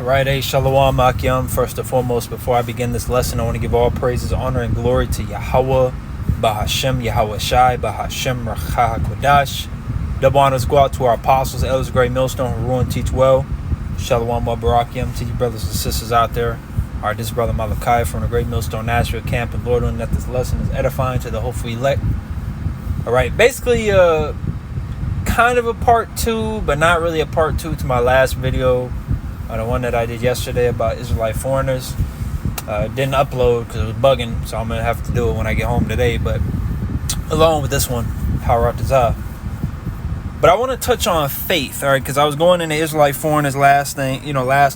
Alright, Shalom Akyam. First and foremost, before I begin this lesson, I want to give all praises, honor, and glory to Yahweh, Bahashem, Yahweh Shai, Bahashem, Rachah HaKodash. Double honors go out to our apostles, elders of Great Millstone, who rule and teach well. Shalom Barakyam to you brothers and sisters out there. Alright, this is Brother Malachi from the Great Millstone Nashville camp, and Lord, that this lesson is edifying to the hopeful elect. Alright, basically, kind of a part two, but not really a part two to my last video. The one that I did yesterday about Israelite foreigners. Didn't upload because it was bugging, so I'm going to have to do it when I get home today. But along with this one, Power Atazah. But I want to touch on faith, all right, because I was going into Israelite foreigners last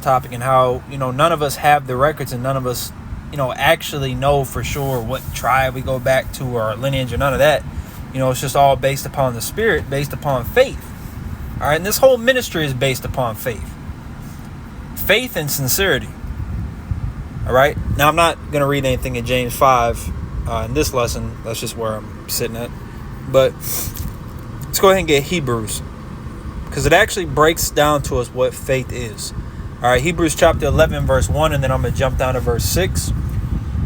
topic, and how, none of us have the records, and none of us, actually know for sure what tribe we go back to or our lineage or none of that. It's just all based upon the spirit, based upon faith. All right, and this whole ministry is based upon faith. Faith and sincerity. All right. Now, I'm not going to read anything in James 5 in this lesson. That's just where I'm sitting at. But let's go ahead and get Hebrews, because it actually breaks down to us what faith is. All right. Hebrews chapter 11, verse 1, and then I'm going to jump down to verse 6.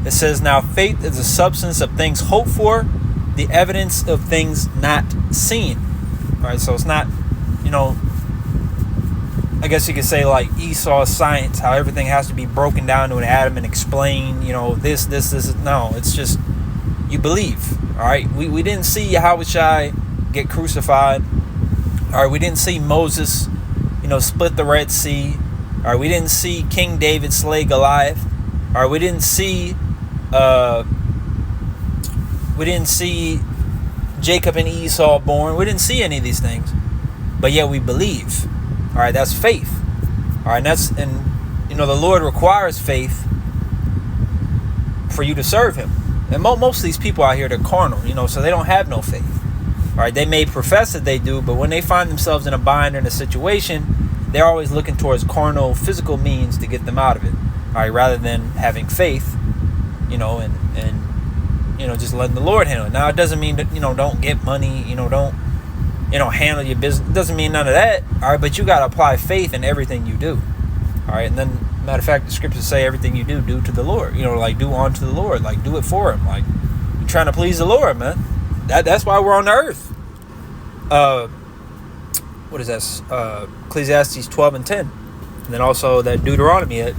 It says, "Now faith is the substance of things hoped for, the evidence of things not seen." All right. So it's not, I guess you could say like Esau's science, how everything has to be broken down to an atom and explain, this. No, it's just, you believe. All right. We didn't see Yahushua get crucified. All right. We didn't see Moses, split the Red Sea. All right. We didn't see King David slay Goliath. All right. We didn't see Jacob and Esau born. We didn't see any of these things, but yet we believe. All right, that's faith. All right, the Lord requires faith for you to serve Him. And most of these people out here, they're carnal, so they don't have no faith. All right, they may profess that they do, but when they find themselves in a bind or in a situation, they're always looking towards carnal, physical means to get them out of it. All right, rather than having faith, and just letting the Lord handle it. Now, it doesn't mean that don't get money, don't handle your business. It doesn't mean none of that. All right, but you got to apply faith in everything you do. All right, and then, matter of fact, the scriptures say everything you do to the Lord. Do unto the Lord. Like, do it for Him. Like, you're trying to please the Lord, man. That's why we're on the earth. What is that? Ecclesiastes 12 and 10. And then also that Deuteronomy,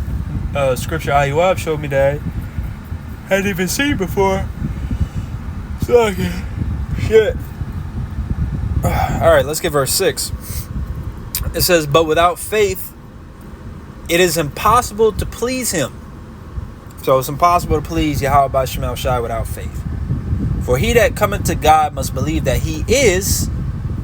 scripture Ayuab showed me that I hadn't even seen before. So, shit. All right, let's get verse 6. It says, "But without faith, it is impossible to please Him." So it's impossible to please Yahweh B'Shem Shai without faith. "For he that cometh to God must believe that He is,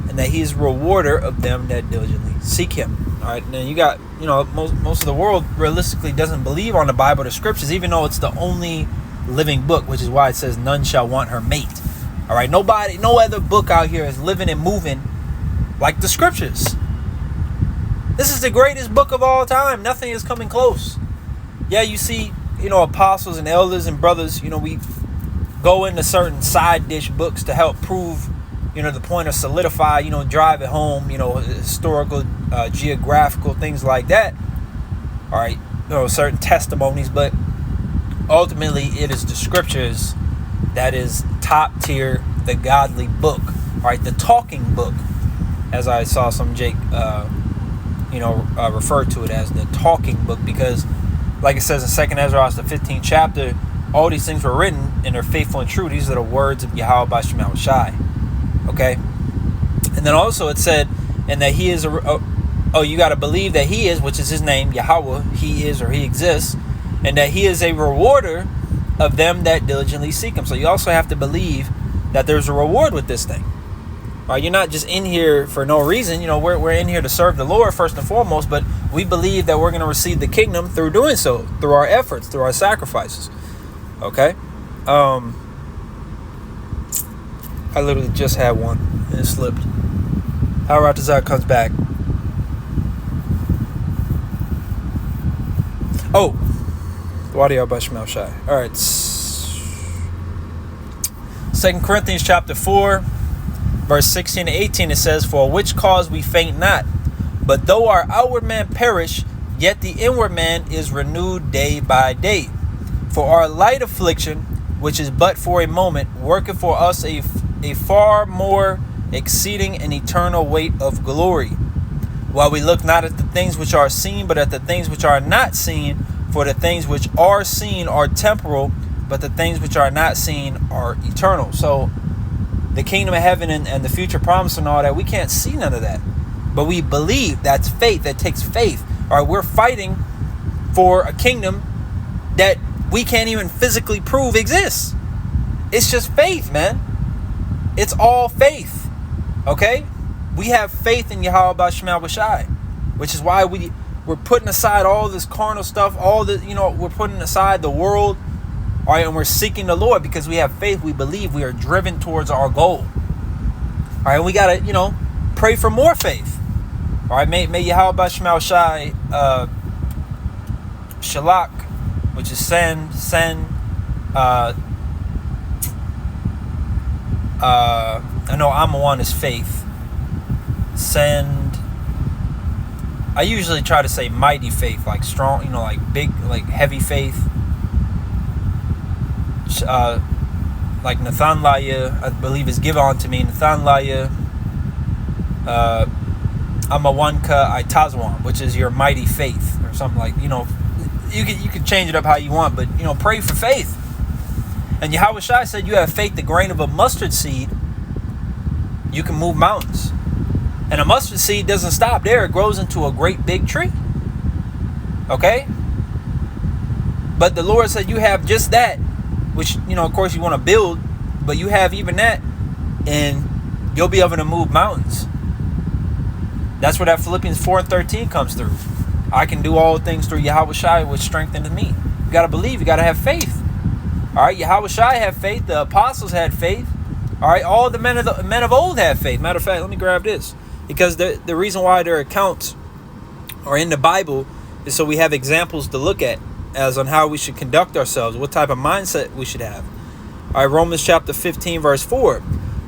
and that He is a rewarder of them that diligently seek Him." All right, and then you got, most of the world realistically doesn't believe on the Bible, the scriptures, even though it's the only living book, which is why it says none shall want her mate. All right, no other book out here is living and moving like the scriptures. This is the greatest book of all time. Nothing is coming close. Yeah, you see, apostles and elders and brothers, we go into certain side dish books to help prove, the point, or solidify, drive it home, historical, geographical, things like that. All right, certain testimonies, but ultimately it is the scriptures that is top tier, the godly book. All right, the talking book, as I saw some Jake, refer to it as the talking book, because, like it says in 2nd Ezra, the 15th chapter, all these things were written and they're faithful and true. These are the words of Yahweh B'Shem Shai. Okay, and then also it said, and that He is you got to believe that He is, which is His name, Yahweh. He is, or He exists, and that He is a rewarder of them that diligently seek Him. So you also have to believe that there's a reward with this thing. Right? You're not just in here for no reason. We're in here to serve the Lord first and foremost, but we believe that we're going to receive the kingdom through doing so, through our efforts, through our sacrifices. Okay? I literally just had one and it slipped. How Ratazar comes back. Oh, Wadi B'Shem Shai. All right. 2 Corinthians chapter 4, verse 16 to 18, it says, "For which cause we faint not, but though our outward man perish, yet the inward man is renewed day by day. For our light affliction, which is but for a moment, worketh for us a far more exceeding and eternal weight of glory. While we look not at the things which are seen, but at the things which are not seen. For the things which are seen are temporal, but the things which are not seen are eternal. So the kingdom of heaven and the future promise and all that, we can't see none of that. But we believe. That's faith. That takes faith. All right, we're fighting for a kingdom that we can't even physically prove exists. It's just faith, man. It's all faith. Okay? We have faith in Yahweh B'Shem Yahushai, which is why we're putting aside all this carnal stuff, we're putting aside the world, all right, and we're seeking the Lord because we have faith. We believe we are driven towards our goal. All right, we got to, pray for more faith. All right, may Yahweh B'Shem Yahushai, Shalak, which is send, I know Amawan is faith. Send. I usually try to say mighty faith, like strong, like big, like heavy faith. Like Nathan Laya, I believe is given unto me. Nathan Laya, Amawanka Itazwan, which is your mighty faith, or something like, you can change it up how you want, but pray for faith. And Yahweh Shai said, you have faith the grain of a mustard seed, you can move mountains. And a mustard seed doesn't stop there. It grows into a great big tree. Okay? But the Lord said you have just that, which, of course you want to build, but you have even that, and you'll be able to move mountains. That's where that Philippians 4:13 comes through. I can do all things through Yahweh Shai, which strengthens me. You got to believe. You got to have faith. All right? Yahweh Shai had faith. The apostles had faith. All right? All the men of old had faith. Matter of fact, let me grab this. Because the reason why their accounts are in the Bible is so we have examples to look at as on how we should conduct ourselves, what type of mindset we should have. All right, Romans chapter 15, verse 4.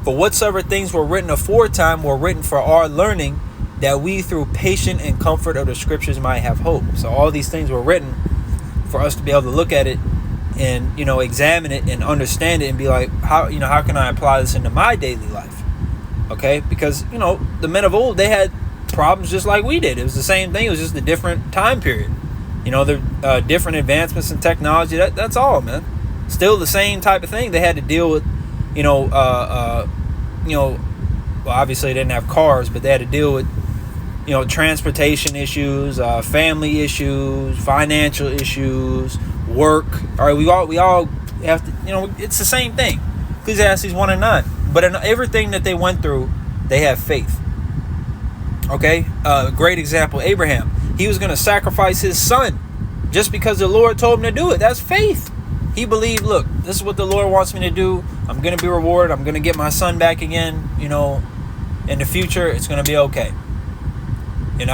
For whatsoever things were written aforetime were written for our learning, that we through patience and comfort of the scriptures might have hope. So all these things were written for us to be able to look at it and, examine it and understand it and be like, how can I apply this into my daily life? Okay, because, the men of old, they had problems just like we did. It was the same thing. It was just a different time period. The different advancements in technology. That's all, man. Still the same type of thing. They had to deal with, well, obviously they didn't have cars, but they had to deal with, transportation issues, family issues, financial issues, work. All right, we all have to, it's the same thing. Ecclesiastes 1:9. But in everything that they went through, they have faith. Okay? Great example, Abraham. He was going to sacrifice his son just because the Lord told him to do it. That's faith. He believed, look, this is what the Lord wants me to do. I'm going to be rewarded. I'm going to get my son back again. In the future, it's going to be okay. And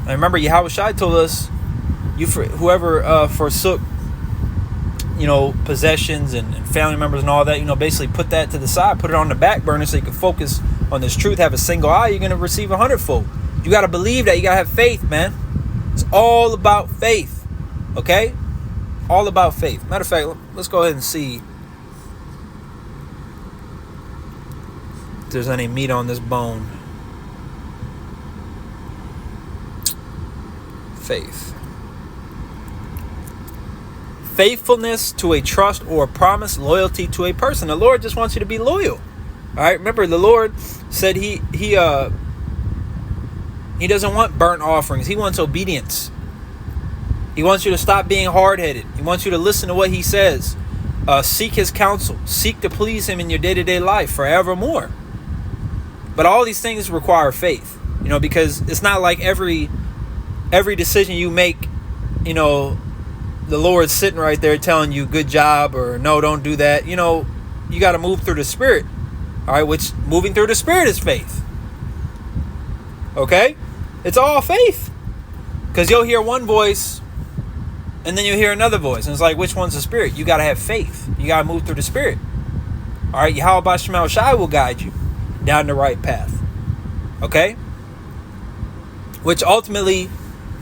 remember, Yahweh Shai told us, whoever forsook, possessions and family members and all that, basically put that to the side, put it on the back burner so you can focus on this truth, have a single eye, you're going to receive 100-fold. You got to believe that. You got to have faith, man. It's all about faith. Okay? All about faith. Matter of fact, let's go ahead and see if there's any meat on this bone. Faith. Faithfulness to a trust or a promise, loyalty to a person. The Lord just wants you to be loyal. All right, remember the Lord said he doesn't want burnt offerings. He wants obedience. He wants you to stop being hard-headed. He wants you to listen to what he says. Seek his counsel. Seek to please him in your day-to-day life forevermore. But all these things require faith, because it's not like every decision you make, the Lord's sitting right there telling you good job or no, don't do that. You got to move through the Spirit. All right, which moving through the Spirit is faith. Okay? It's all faith. Because you'll hear one voice and then you'll hear another voice. And it's like, which one's the Spirit? You got to have faith. You got to move through the Spirit. All right, Yahweh B'Shem Yahushai will guide you down the right path. Okay? Which ultimately,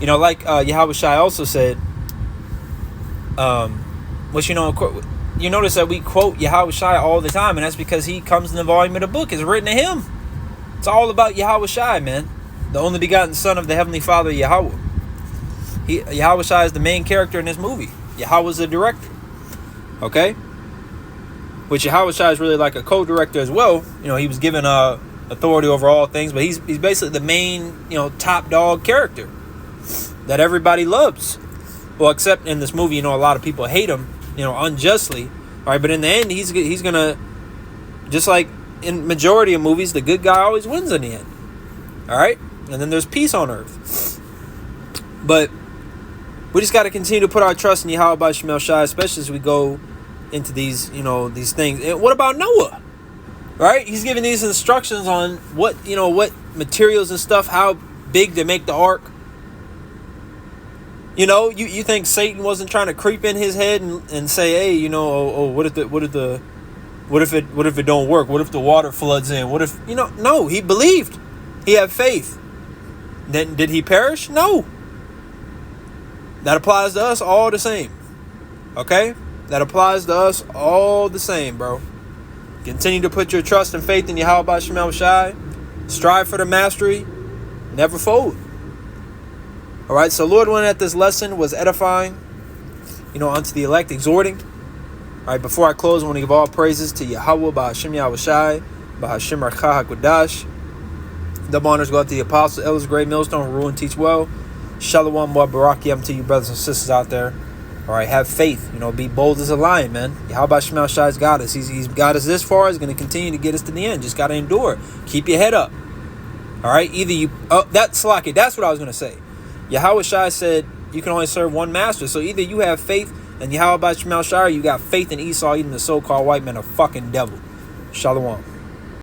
you know, like Yahweh Shai also said, which, you know, you notice that we quote Yahweh Shai all the time, and that's because he comes in the volume of the book. It's written to him. It's all about Yahweh Shai, man. The only begotten Son of the Heavenly Father, Yahweh. Yahweh Shai is the main character in this movie. Yahweh's the director. Okay? Which Yahweh Shai is really like a co-director as well. You know, he was given authority over all things, but he's basically the main, you know, top dog character that everybody loves. Well, except in this movie, you know, a lot of people hate him, you know, unjustly. All right, but in the end, he's gonna, just like in majority of movies, the good guy always wins in the end. All right, and then there's peace on earth. But we just got to continue to put our trust in Yahweh by Shemel Shai, especially as we go into these, you know, these things. And what about Noah? Right? He's giving these instructions on what, you know, what materials and stuff, how big to make the ark. You know, you think Satan wasn't trying to creep in his head and say, hey, you know, what if it don't work? What if the water floods in? What if, you know? No, he believed. He had faith. Then did he perish? No. That applies to us all the same. Okay? That applies to us all the same, bro. Continue to put your trust and faith in Yahweh by Shemel Shai. Strive for the mastery. Never fold. All right, so Lord willing, that this lesson was edifying, you know, unto the elect, exhorting. All right, before I close, I want to give all praises to Yahweh, B'Hashem Yahweh Shai, B'Hashem Archa HaKodash. Double honors go out to the apostles, elders, great millstone, rule and teach well. Shalom, wa barakiyam to you brothers and sisters out there. All right, have faith. You know, be bold as a lion, man. Yahweh Shemel Shai's got us. He's got us this far. He's going to continue to get us to the end. Just got to endure. Keep your head up. All right, either you... Oh, that's Slaki. That's what I was going to say. Yahweh Shai said you can only serve one master. So either you have faith in Yahweh by Shemel Shai, or you got faith in Esau, even the so-called white man, a fucking devil. Shalom.